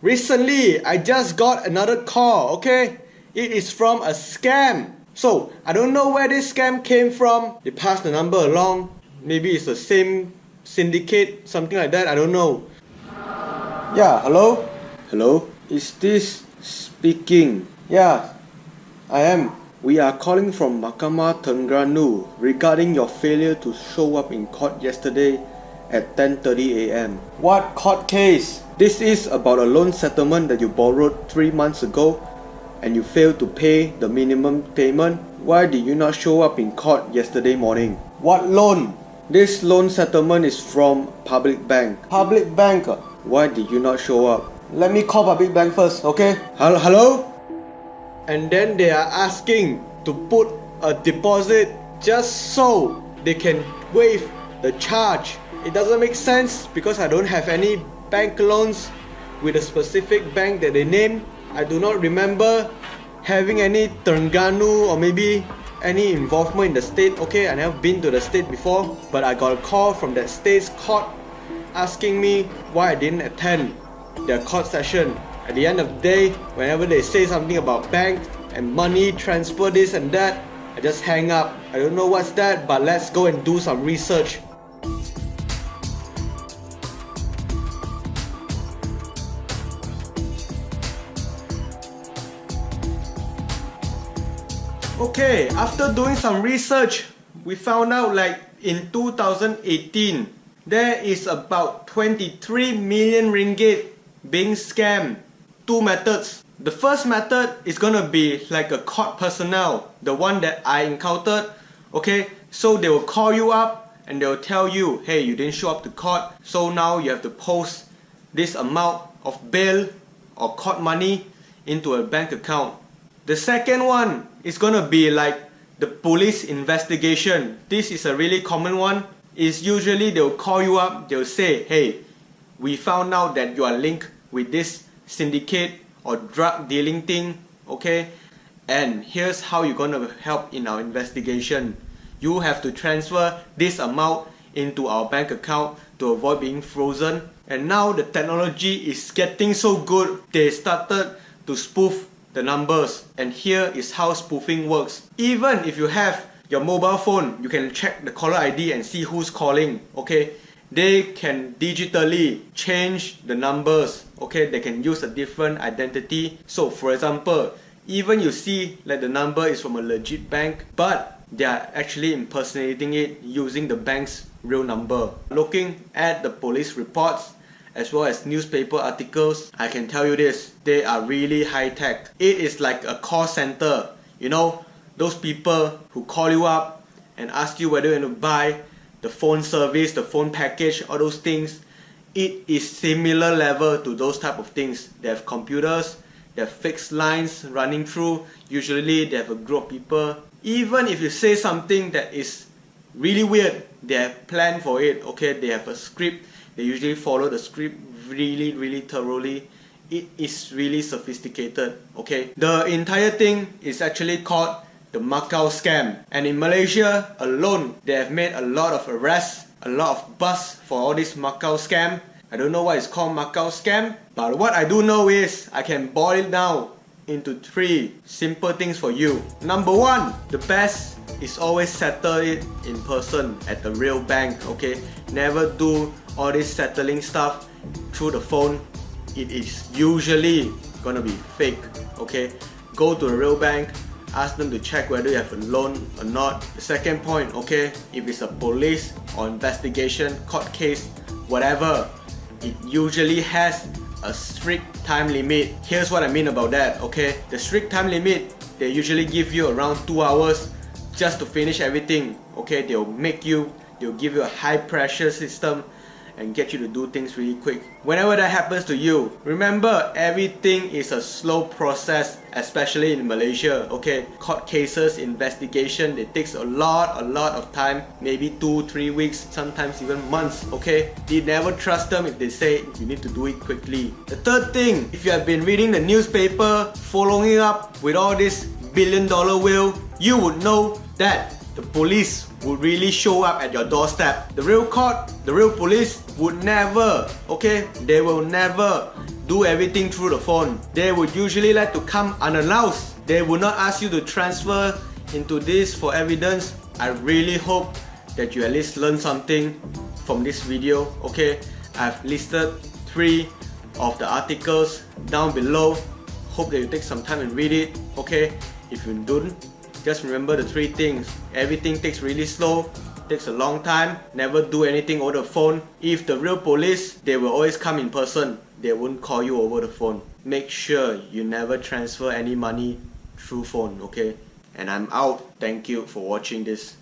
Recently, I just got another call, okay? It is from a scam. So, I don't know where this scam came from. They passed the number along. Maybe it's the same syndicate, something like that, I don't know. Yeah, hello? Hello? Is this speaking? Yeah, I am. We are calling from Mahkamah Terengganu regarding your failure to show up in court yesterday at 10:30 a.m. What court case? This is about a loan settlement that you borrowed 3 months ago and you failed to pay the minimum payment. Why did you not show up in court yesterday morning? What loan? This loan settlement is from Public Bank. Public Bank? Why did you not show up? Let me call Public Bank first, okay? Hello? And then they are asking to put a deposit just so they can waive the charge. It doesn't make sense because I don't have any bank loans with a specific bank that they name. I do not remember having any Terengganu or maybe any involvement in the state. Okay, I never been to the state before, but I got a call from that state's court asking me why I didn't attend their court session. At the end of the day, whenever they say something about bank and money transfer this and that, I just hang up. I don't know what's that, but let's go and do some research. Okay, after doing some research, we found out like in 2018, there is about 23 million ringgit being scammed. Two methods. The first method is gonna be like a court personnel, the one that I encountered. Okay, so they will call you up and they will tell you, hey, you didn't show up to court, so now you have to post this amount of bail or court money into a bank account. The second one is gonna be like the police investigation. This is a really common one. Is usually they'll call you up, they'll say, hey, we found out that you are linked with this syndicate or drug dealing thing, okay? And here's how you're gonna help in our investigation. You have to transfer this amount into our bank account to avoid being frozen. And now the technology is getting so good, they started to spoof the numbers. And here is how spoofing works. Even if you have your mobile phone, you can check the caller ID and see who's calling, okay? They can digitally change the numbers, okay? They can use a different identity. So for example, even you see like the number is from a legit bank, but they are actually impersonating it using the bank's real number. Looking at the police reports as well as newspaper articles, I can tell you this, they are really high-tech. It is like a call center. You know, those people who call you up and ask you whether you want to buy the phone service, the phone package, all those things. It is similar level to those type of things. They have computers, they have fixed lines running through. Usually they have a group of people. Even if you say something that is really weird, they have planned for it, okay? They have a script. They usually follow the script really thoroughly. It is really sophisticated, okay? The entire thing is actually called the Macau scam. And in Malaysia alone, they have made a lot of arrests, a lot of buzz for all this Macau scam. I don't know why it's called Macau scam, but what I do know is I can boil it down into 3 simple things for you. Number 1, the best is always settle it in person at the real bank, okay? Never do all this settling stuff through the phone. It is usually gonna be fake, okay? Go to the real bank, ask them to check whether you have a loan or not. The second point, okay, if it's a police or investigation, court case, whatever, it usually has a strict time limit. Here's what I mean about that, okay? The strict time limit, they usually give you around 2 hours just to finish everything, okay? They'll give you a high pressure system and get you to do things really quick. Whenever that happens to you, remember everything is a slow process, especially in Malaysia, okay? Court cases, investigation, it takes a lot of time, maybe 2-3 weeks, sometimes even months, okay? You never trust them if they say you need to do it quickly. The third thing, if you have been reading the newspaper, following up with all this billion-dollar whale, you would know that the police would really show up at your doorstep. The real court, the real police would never, okay, they will never do everything through the phone. They would usually like to come unannounced. They will not ask you to transfer into this for evidence. I really hope that you at least learn something from this video, okay? I've listed 3 of the articles down below. Hope that you take some time and read it, okay? If you don't, just remember the 3 things. Everything takes really slow, takes a long time, never do anything over the phone. If the real police, they will always come in person. They won't call you over the phone. Make sure you never transfer any money through phone, okay? And I'm out. Thank you for watching this.